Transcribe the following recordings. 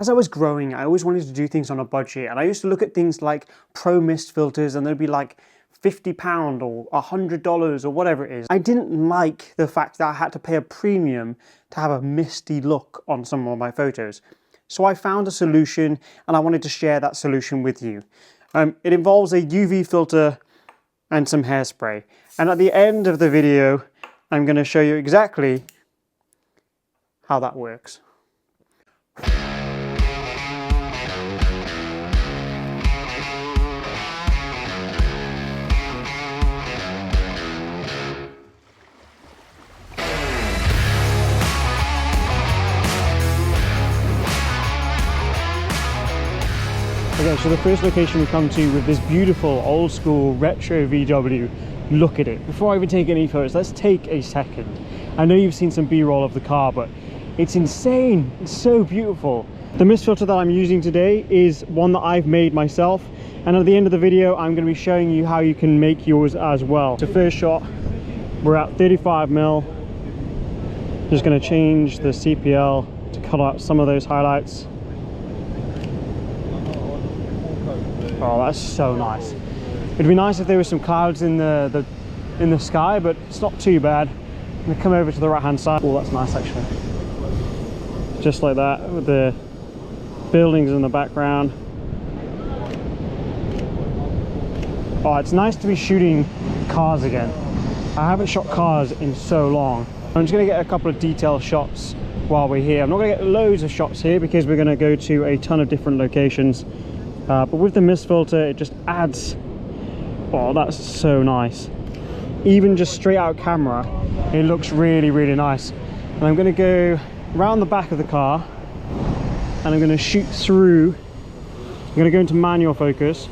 As I was growing, I always wanted to do things on a budget, and I used to look at things like PROMIST filters, and they'd be like £50 or $100 or whatever it is. I didn't like the fact that I had to pay a premium to have a misty look on some of my photos. So I found a solution, and I wanted to share that solution with you. It involves a UV filter and some hairspray. And at the end of the video, I'm going to show you exactly how that works. Okay, so the first location we come to with this beautiful old school retro VW, look at it. Before I even take any photos, let's take a second. I know you've seen some B-roll of the car, but it's insane. It's so beautiful. The mist filter that I'm using today is one that I've made myself, and at the end of the video I'm going to be showing you how you can make yours as well. So first shot, we're at 35mm. Just going to change the CPL to cut out some of those highlights. Oh, that's so nice. It'd be nice if there were some clouds in the sky, but it's not too bad. I'm gonna come over to the right hand side. Oh, that's nice actually. Just like that, with the buildings in the background. Oh, it's nice to be shooting cars again. I haven't shot cars in so long. I'm just gonna get a couple of detailed shots while we're here. I'm not gonna get loads of shots here because we're gonna go to a ton of different locations. But with the mist filter, it just adds, oh, that's so nice. Even just straight out camera, it looks really, really nice. And I'm gonna go around the back of the car and I'm gonna shoot through. I'm gonna go into manual focus.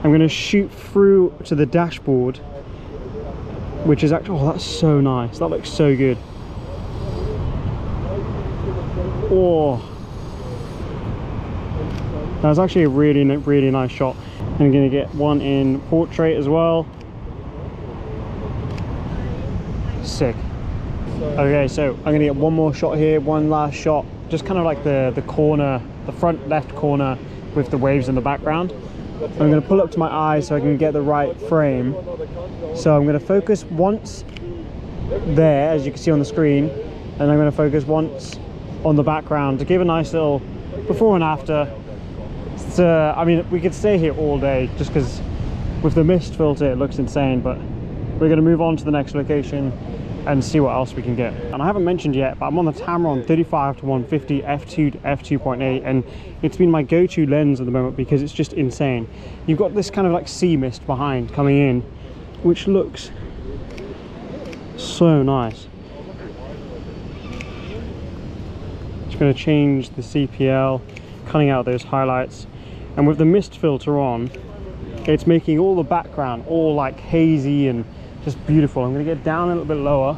I'm gonna shoot through to the dashboard, which is actually, oh, that's so nice. That looks so good. Oh. That was actually a really, really nice shot. I'm going to get one in portrait as well. Sick. Okay, so I'm going to get one more shot here, one last shot. Just kind of like the corner, the front left corner with the waves in the background. I'm going to pull up to my eye so I can get the right frame. So I'm going to focus once there, as you can see on the screen, and I'm going to focus once on the background to give a nice little before and after. I mean, we could stay here all day just because with the mist filter it looks insane, but we're going to move on to the next location and see what else we can get. And I haven't mentioned yet, but I'm on the Tamron 35-150 f2 to f2.8, and it's been my go-to lens at the moment because it's just insane. You've got this kind of like sea mist behind coming in, which looks so nice. Just going to change the CPL, cutting out those highlights. And with the mist filter on, it's making all the background all like hazy and just beautiful. I'm going to get down a little bit lower,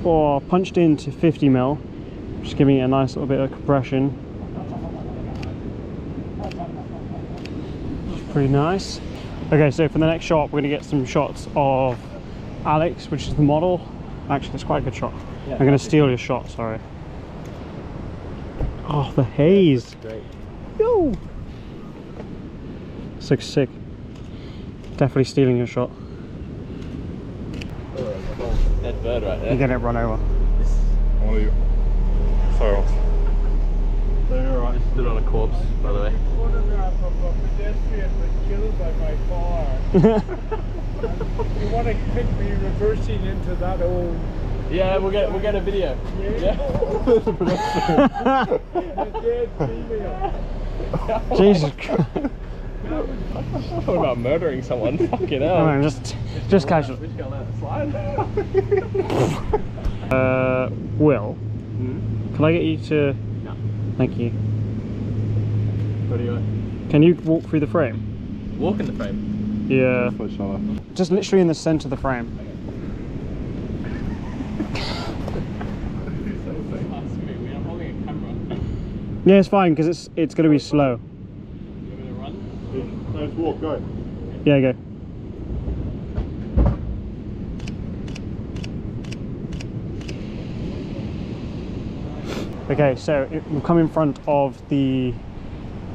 or punched into 50mm, just giving it a nice little bit of compression. It's pretty nice. Okay, so for the next shot, we're going to get some shots of Alex, which is the model. Actually, that's quite a good shot. Yeah, I'm going to steal your shot, sorry. Oh, the haze. Great. Yo! This looks sick. Definitely stealing your shot. Dead bird right there. You're getting it run over. One of you. Sorry. No, you're alright. Stood on a corpse, by the way. Photograph of a pedestrian was killed by my car. You want to pick me reversing into that old... Yeah, we'll get a video. Yeah. Jesus Christ. What about murdering someone? Fucking hell. I mean, just casual. We're just gonna let it slide. Will, can I get you to... No. Thank you. What do you want? Can you walk through the frame? Walk in the frame? Yeah. Just literally in the center of the frame. I'm holding a camera. Yeah, it's fine because it's going to be slow. You want me to run? Let's walk, go. Yeah, go. Okay, so we've come in front of the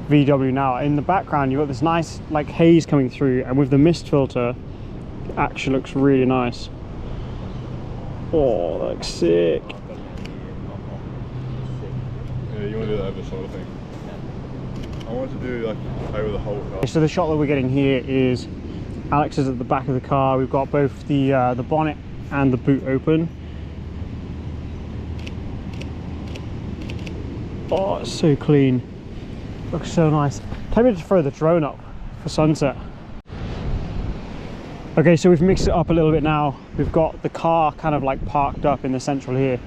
VW now. In the background, you've got this nice like haze coming through, and with the mist filter, it actually looks really nice. Oh, that looks sick. Yeah, you want to do that over sort of thing. I want to do like over the whole car. So the shot that we're getting here is Alex is at the back of the car. We've got both the bonnet and the boot open. Oh, it's so clean. Looks so nice. Time to throw the drone up for sunset. Okay, so we've mixed it up a little bit now. We've got the car kind of like parked up in the central here,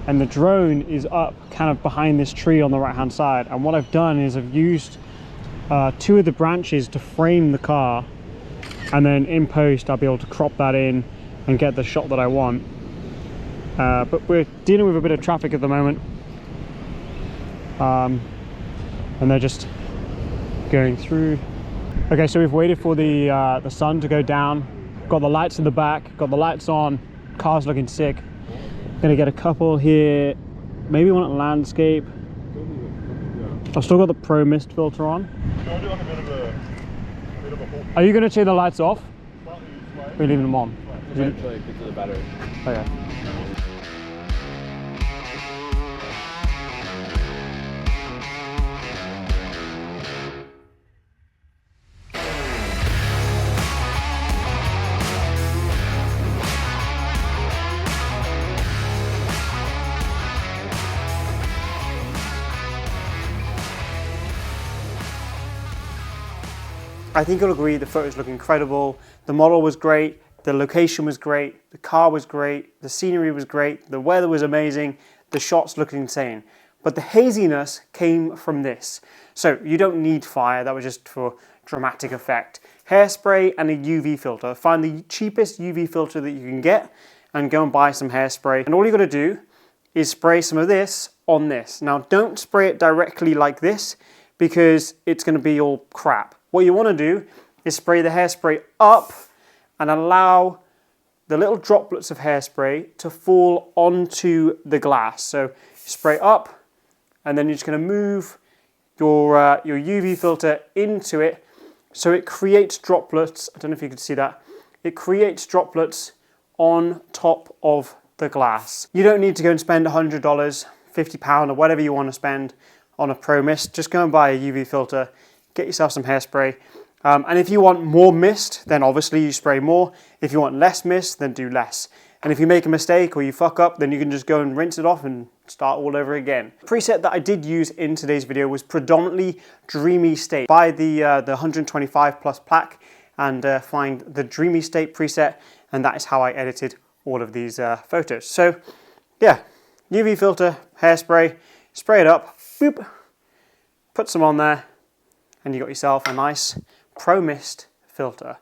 and the drone is up kind of behind this tree on the right hand side. And what I've done is I've used 2 of the branches to frame the car, and then in post I'll be able to crop that in and get the shot that I want. But we're dealing with a bit of traffic at the moment, and they're just going through. Okay, so we've waited for the sun to go down. Got the lights in the back, got the lights on, car's looking sick. Gonna get a couple here, maybe one at landscape. I've still got the PROMIST filter on. Can I do like a bit of a halt? Are you gonna turn the lights off? Or are you leaving them on? Eventually, get to the battery. Okay. I think you'll agree the photos look incredible. The model was great, the location was great, the car was great, the scenery was great, the weather was amazing, the shots looked insane. But the haziness came from this. So you don't need fire, that was just for dramatic effect. Hairspray and a UV filter. Find the cheapest UV filter that you can get and go and buy some hairspray. And all you gotta do is spray some of this on this. Now don't spray it directly like this, because it's gonna be all crap. What you want to do is spray the hairspray up and allow the little droplets of hairspray to fall onto the glass. So spray up, and then you're just going to move your UV filter into it, so it creates droplets. I don't know if you can see that. It creates droplets on top of the glass. You don't need to go and spend $100, £50, or whatever you want to spend on a PROMIST. Just go and buy a UV filter. Get yourself some hairspray. And if you want more mist, then obviously you spray more. If you want less mist, then do less. And if you make a mistake or you fuck up, then you can just go and rinse it off and start all over again. The preset that I did use in today's video was predominantly Dreamy State. Buy the 125 plus plaque and find the Dreamy State preset, and that is how I edited all of these photos. So yeah, UV filter, hairspray, spray it up, boop, put some on there, and you got yourself a nice PROMIST filter.